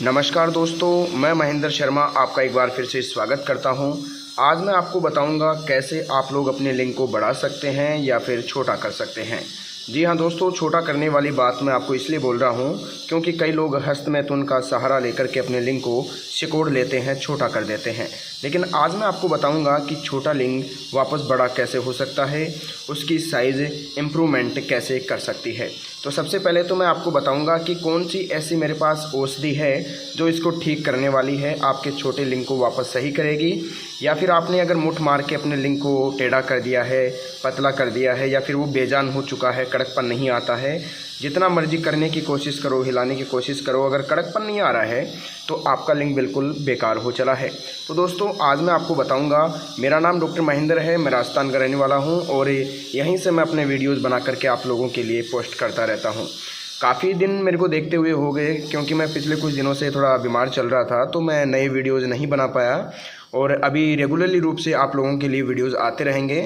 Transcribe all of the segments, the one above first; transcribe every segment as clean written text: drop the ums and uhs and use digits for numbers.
नमस्कार दोस्तों, मैं महेंद्र शर्मा आपका एक बार फिर से स्वागत करता हूं। आज मैं आपको बताऊंगा कैसे आप लोग अपने लिंक को बढ़ा सकते हैं या फिर छोटा कर सकते हैं। जी हाँ दोस्तों, छोटा करने वाली बात मैं आपको इसलिए बोल रहा हूं क्योंकि कई लोग हस्तमैथुन का सहारा लेकर के अपने लिंक को सिकोड़ लेते हैं, छोटा कर देते हैं। लेकिन आज मैं आपको बताऊंगा कि छोटा लिंक वापस बड़ा कैसे हो सकता है, उसकी साइज़ इम्प्रूवमेंट कैसे कर सकती है। तो सबसे पहले तो मैं आपको बताऊंगा कि कौन सी ऐसी मेरे पास औषधि है जो इसको ठीक करने वाली है, आपके छोटे लिंक को वापस सही करेगी। या फिर आपने अगर मुठ मार के अपने लिंक को टेढ़ा कर दिया है, पतला कर दिया है, या फिर वो बेजान हो चुका है, कड़कपन नहीं आता है, जितना मर्जी करने की कोशिश करो, हिलाने की कोशिश करो, अगर कड़कपन नहीं आ रहा है तो आपका लिंक बिल्कुल बेकार हो चला है। तो दोस्तों आज मैं आपको बताऊंगा। मेरा नाम डॉक्टर महेंद्र है, मैं राजस्थान का रहने वाला हूं और यहीं से मैं अपने वीडियोज़ बना करके आप लोगों के लिए पोस्ट करता रहता हूं। काफ़ी दिन मेरे को देखते हुए हो गए क्योंकि मैं पिछले कुछ दिनों से थोड़ा बीमार चल रहा था, तो मैं नए वीडियोज़ नहीं बना पाया और अभी रेगुलरली रूप से आप लोगों के लिए वीडियोज़ आते रहेंगे।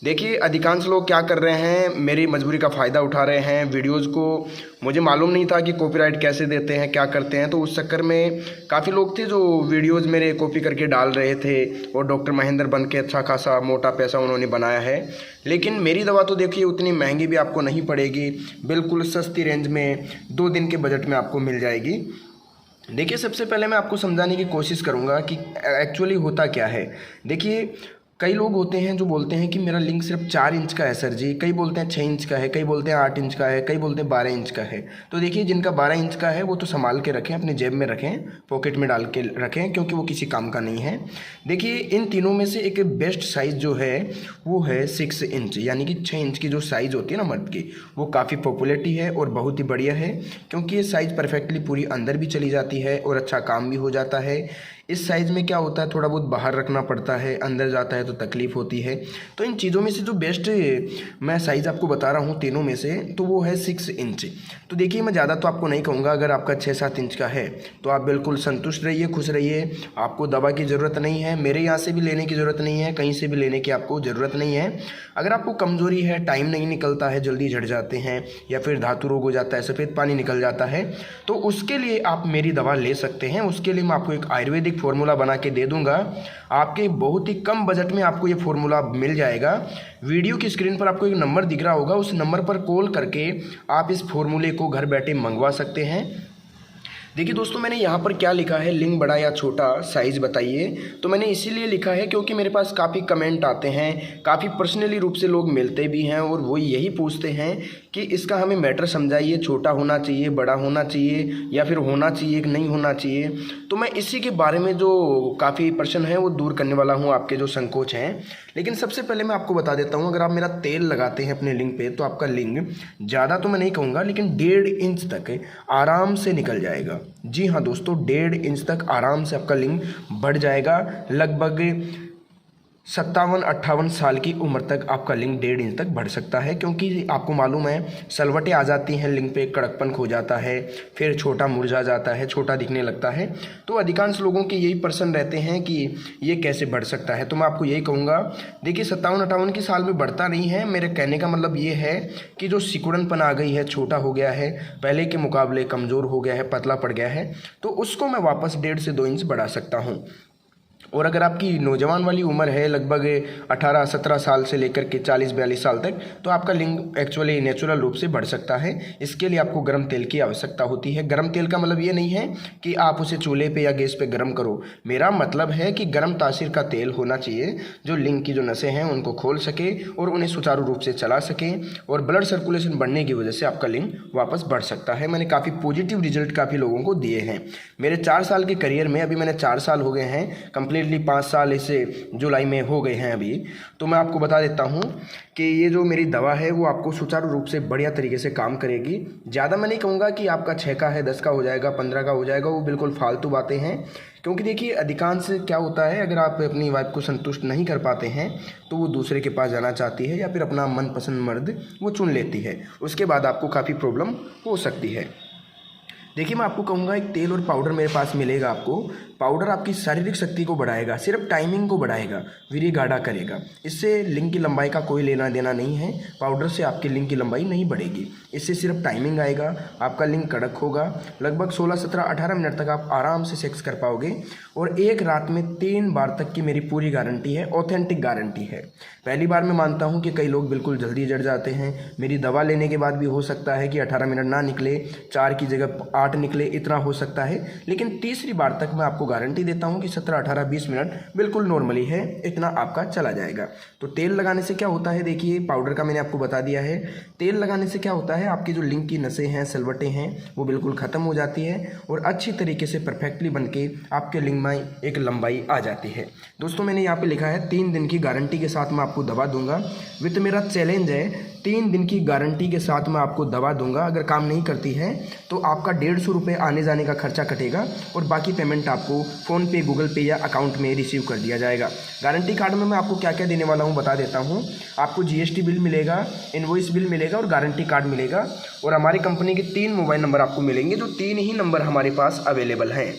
देखिए अधिकांश लोग क्या कर रहे हैं, मेरी मजबूरी का फ़ायदा उठा रहे हैं वीडियोज़ को। मुझे मालूम नहीं था कि कॉपीराइट कैसे देते हैं, क्या करते हैं, तो उस चक्कर में काफ़ी लोग थे जो वीडियोज़ मेरे कॉपी करके डाल रहे थे और डॉक्टर महेंद्र बन के अच्छा खासा मोटा पैसा उन्होंने बनाया है। लेकिन मेरी दवा तो देखिए उतनी महंगी भी आपको नहीं पड़ेगी, बिल्कुल सस्ती रेंज में 2 दिन के बजट में आपको मिल जाएगी। देखिए सबसे पहले मैं आपको समझाने की कोशिश करूंगा कि एक्चुअली होता क्या है। देखिए कई लोग होते हैं जो बोलते हैं कि मेरा लिंक सिर्फ 4 इंच का है सर जी, कई बोलते हैं 6 इंच का है, कई बोलते हैं 8 इंच का है, कई बोलते हैं 12 इंच का है। तो देखिए जिनका 12 इंच का है वो तो संभाल के रखें, अपनी जेब में रखें, पॉकेट में डाल के रखें, क्योंकि वो किसी काम का नहीं है। देखिए इन तीनों में से एक बेस्ट साइज़ जो है वो है 6 इंच, यानी कि 6 इंच की जो साइज़ होती है ना मर्द की, वो काफ़ी पॉपुलरिटी है और बहुत ही बढ़िया है, क्योंकि ये साइज़ परफेक्टली पूरी अंदर भी चली जाती है और अच्छा काम भी हो जाता है। इस साइज़ में क्या होता है, थोड़ा बहुत बाहर रखना पड़ता है, अंदर जाता है तो तकलीफ़ होती है। तो इन चीज़ों में से जो बेस्ट मैं साइज़ आपको बता रहा हूँ तीनों में से, तो वो है 6 इंच। तो देखिए मैं ज़्यादा तो आपको नहीं कहूँगा, अगर आपका 6-7 इंच का है तो आप बिल्कुल संतुष्ट रहिए, खुश रहिए। आपको दवा की ज़रूरत नहीं है, मेरे यहाँ से भी लेने की ज़रूरत नहीं है, कहीं से भी लेने की आपको ज़रूरत नहीं है। अगर आपको कमज़ोरी है, टाइम नहीं निकलता है, जल्दी झड़ जाते हैं, या फिर धातु रोग हो जाता है, सफ़ेद पानी निकल जाता है, तो उसके लिए आप मेरी दवा ले सकते हैं। उसके लिए मैं आपको एक आयुर्वेदिक फार्मूला बना के दे दूंगा। आपके बहुत ही कम बजट में आपको ये फार्मूला मिल जाएगा। वीडियो की स्क्रीन पर आपको एक नंबर दिख रहा होगा, उस नंबर पर कॉल करके आप इस फार्मूले को घर बैठे मंगवा सकते हैं। देखिए दोस्तों मैंने यहाँ पर क्या लिखा है, लिंक बड़ा या छोटा साइज़ बताइए। तो मैंने इसीलिए लिखा है क्योंकि मेरे पास काफ़ी कमेंट आते हैं, काफ़ी पर्सनली रूप से लोग मिलते भी हैं और वो यही पूछते हैं कि इसका हमें मैटर समझाइए, छोटा होना चाहिए, बड़ा होना चाहिए, या फिर होना चाहिए कि नहीं होना चाहिए। तो मैं इसी के बारे में जो काफ़ी प्रश्न है वो दूर करने वाला हूँ, आपके जो संकोच हैं। लेकिन सबसे पहले मैं आपको बता देता हूँ, अगर आप मेरा तेल लगाते हैं अपने लिंक पे तो आपका लिंक ज़्यादा तो मैं नहीं कहूँगा लेकिन 1.5 इंच तक आराम से निकल जाएगा। जी हाँ दोस्तों, 1.5 इंच तक आराम से आपका लिंक बढ़ जाएगा। लगभग 57-58 साल की उम्र तक आपका लिंक 1.5 इंच तक बढ़ सकता है, क्योंकि आपको मालूम है सलवटें आ जाती हैं लिंक पे, कड़कपन खो जाता है, फिर छोटा मुरझा जाता है, छोटा दिखने लगता है। तो अधिकांश लोगों के यही प्रश्न रहते हैं कि ये कैसे बढ़ सकता है। तो मैं आपको यही कहूँगा, देखिए 57-58 की साल में बढ़ता नहीं है। मेरे कहने का मतलब ये है कि जो सिकुड़नपन आ गई है, छोटा हो गया है, पहले के मुकाबले कमज़ोर हो गया है, पतला पड़ गया है, तो उसको मैं वापस 1.5 से 2 इंच बढ़ा सकता हूँ। और अगर आपकी नौजवान वाली उम्र है, लगभग 18-17 साल से लेकर के 40-42 साल तक, तो आपका लिंग एक्चुअली नेचुरल रूप से बढ़ सकता है। इसके लिए आपको गर्म तेल की आवश्यकता होती है। गर्म तेल का मतलब ये नहीं है कि आप उसे चूल्हे पे या गैस पे गर्म करो। मेरा मतलब है कि गर्म तासीर का तेल होना चाहिए जो लिंग की जो नसें हैं उनको खोल सके और उन्हें सुचारू रूप से चला सके, और ब्लड सर्कुलेशन बढ़ने की वजह से आपका लिंग वापस बढ़ सकता है। मैंने काफ़ी पॉजिटिव रिजल्ट काफ़ी लोगों को दिए हैं। मेरे 4 साल के करियर में, अभी मैंने 4 साल हो गए हैं, कंप्लीटली 5 साल इसे जुलाई में हो गए हैं अभी। तो मैं आपको बता देता हूँ कि ये जो मेरी दवा है वो आपको सुचारू रूप से बढ़िया तरीके से काम करेगी। ज़्यादा मैं नहीं कहूँगा कि आपका 6 का है, 10 का हो जाएगा, 15 का हो जाएगा, वो बिल्कुल फालतू बातें हैं। क्योंकि देखिए अधिकांश क्या होता है, अगर आप अपनी वाइफ को संतुष्ट नहीं कर पाते हैं तो वो दूसरे के पास जाना चाहती है या फिर अपना मनपसंद मर्द वो चुन लेती है। उसके बाद आपको काफ़ी प्रॉब्लम हो सकती है। देखिए मैं आपको कहूँगा एक तेल और पाउडर मेरे पास मिलेगा आपको, पाउडर आपकी शारीरिक शक्ति को बढ़ाएगा, सिर्फ टाइमिंग को बढ़ाएगा, वीर्य गाढ़ा करेगा। इससे लिंग की लंबाई का कोई लेना देना नहीं है। पाउडर से आपकी लिंग की लंबाई नहीं बढ़ेगी, इससे सिर्फ टाइमिंग आएगा, आपका लिंग कड़क होगा। लगभग 16, 17, 18 मिनट तक आप आराम से सेक्स कर पाओगे और एक रात में 3 बार तक की मेरी पूरी गारंटी है, ऑथेंटिक गारंटी है। पहली बार मैं मानता हूं कि कई लोग बिल्कुल जल्दी जड़ जाते हैं। मेरी दवा लेने के बाद भी हो सकता है कि 18 मिनट ना निकले, 4 की जगह 8 निकले, इतना हो सकता है। लेकिन तीसरी बार तक मैं आपको गारंटी देता हूं कि 17, 18, 20 मिनट बिल्कुल नॉर्मली है, इतना आपका चला जाएगा। तो तेल लगाने से क्या होता है, देखिए पाउडर का मैंने आपको बता दिया है। तेल लगाने से क्या होता है, आपकी जो लिंग की नसें हैं, सलवटें हैं, वो बिल्कुल ख़त्म हो जाती है और अच्छी तरीके से परफेक्टली बन के आपके लिंग में एक लंबाई आ जाती है। दोस्तों मैंने यहाँ पे लिखा है 3 दिन की गारंटी के साथ मैं आपको दवा दूंगा। विथ मेरा चैलेंज है 3 दिन की गारंटी के साथ मैं आपको दवा दूंगा। अगर काम नहीं करती है तो आपका 150 रुपये आने जाने का खर्चा कटेगा और बाकी पेमेंट आपको फ़ोनपे, गूगल पे या अकाउंट में रिसीव कर दिया जाएगा। गारंटी कार्ड में मैं आपको क्या क्या देने वाला हूँ बता देता हूँ। आपको GST बिल मिलेगा, इनवॉइस बिल मिलेगा और गारंटी कार्ड मिलेगा। और हमारी कंपनी के 3 मोबाइल नंबर आपको मिलेंगे, जो 3 ही नंबर हमारे पास अवेलेबल हैं।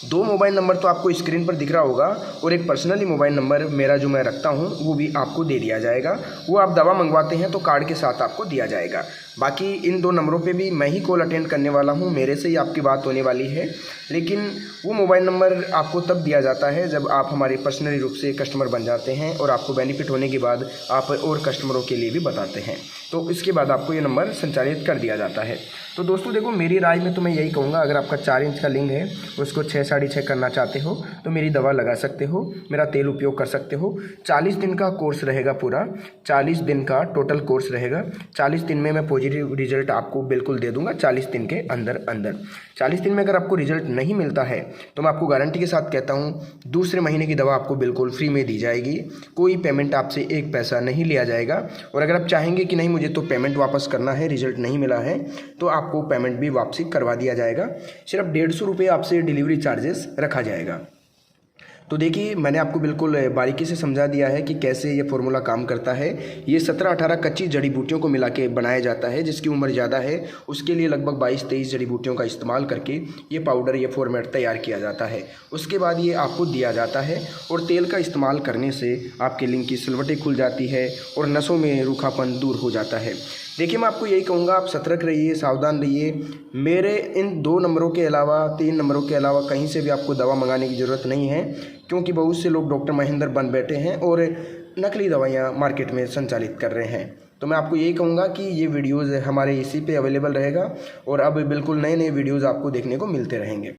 2 मोबाइल नंबर तो आपको स्क्रीन पर दिख रहा होगा और एक पर्सनली मोबाइल नंबर मेरा जो मैं रखता हूं वो भी आपको दे दिया जाएगा। वो आप दवा मंगवाते हैं तो कार्ड के साथ आपको दिया जाएगा। बाकी इन 2 नंबरों पे भी मैं ही कॉल अटेंड करने वाला हूं, मेरे से ही आपकी बात होने वाली है। लेकिन वो मोबाइल नंबर आपको तब दिया जाता है जब आप हमारे पर्सनली रूप से कस्टमर बन जाते हैं और आपको बेनिफिट होने के बाद आप और कस्टमरों के लिए भी बताते हैं, तो इसके बाद आपको ये नंबर संचालित कर दिया जाता है। तो दोस्तों देखो, मेरी राय में तो मैं यही कहूँगा, अगर आपका 4 इंच का लिंग है, उसको 6, 6.5 करना चाहते हो तो मेरी दवा लगा सकते हो, मेरा तेल उपयोग कर सकते हो। 40 दिन का कोर्स रहेगा, पूरा 40 दिन का टोटल कोर्स रहेगा। 40 दिन में मैं पॉजिटिव रिजल्ट आपको बिल्कुल दे दूंगा, 40 दिन के अंदर अंदर। 40 दिन में अगर आपको रिजल्ट नहीं मिलता है तो मैं आपको गारंटी के साथ कहता हूँ दूसरे महीने की दवा आपको बिल्कुल फ्री में दी जाएगी। कोई पेमेंट आपसे 1 पैसा नहीं लिया जाएगा। और अगर आप चाहेंगे कि नहीं मुझे तो पेमेंट वापस करना है, रिजल्ट नहीं मिला है, तो आपको पेमेंट भी वापसी करवा दिया जाएगा। सिर्फ 150 रुपये आपसे डिलीवरी चार्जेस रखा जाएगा। तो देखिए, मैंने आपको बिल्कुल बारीकी से समझा दिया है कि कैसे ये फॉर्मूला काम करता है। ये 17-18 कच्ची जड़ी बूटियों को मिला के बनाया जाता है। जिसकी उम्र ज़्यादा है उसके लिए लगभग 22-23 जड़ी बूटियों का इस्तेमाल करके ये पाउडर, ये फॉर्मेट तैयार किया जाता है। उसके बाद ये आपको दिया जाता है और तेल का इस्तेमाल करने से आपके लिंग की सिलवटें खुल जाती है और नसों में रूखापन दूर हो जाता है। देखिए, मैं आपको यही कहूँगा, आप सतर्क रहिए, सावधान रहिए। मेरे इन 2 नंबरों के अलावा, 3 नंबरों के अलावा कहीं से भी आपको दवा मंगाने की ज़रूरत नहीं है, क्योंकि बहुत से लोग डॉक्टर महेंद्र बन बैठे हैं और नकली दवाइयाँ मार्केट में संचालित कर रहे हैं। तो मैं आपको यही कहूँगा कि ये वीडियोज़ हमारे इसी पे अवेलेबल रहेगा और अब बिल्कुल नए नए वीडियोज़ आपको देखने को मिलते रहेंगे।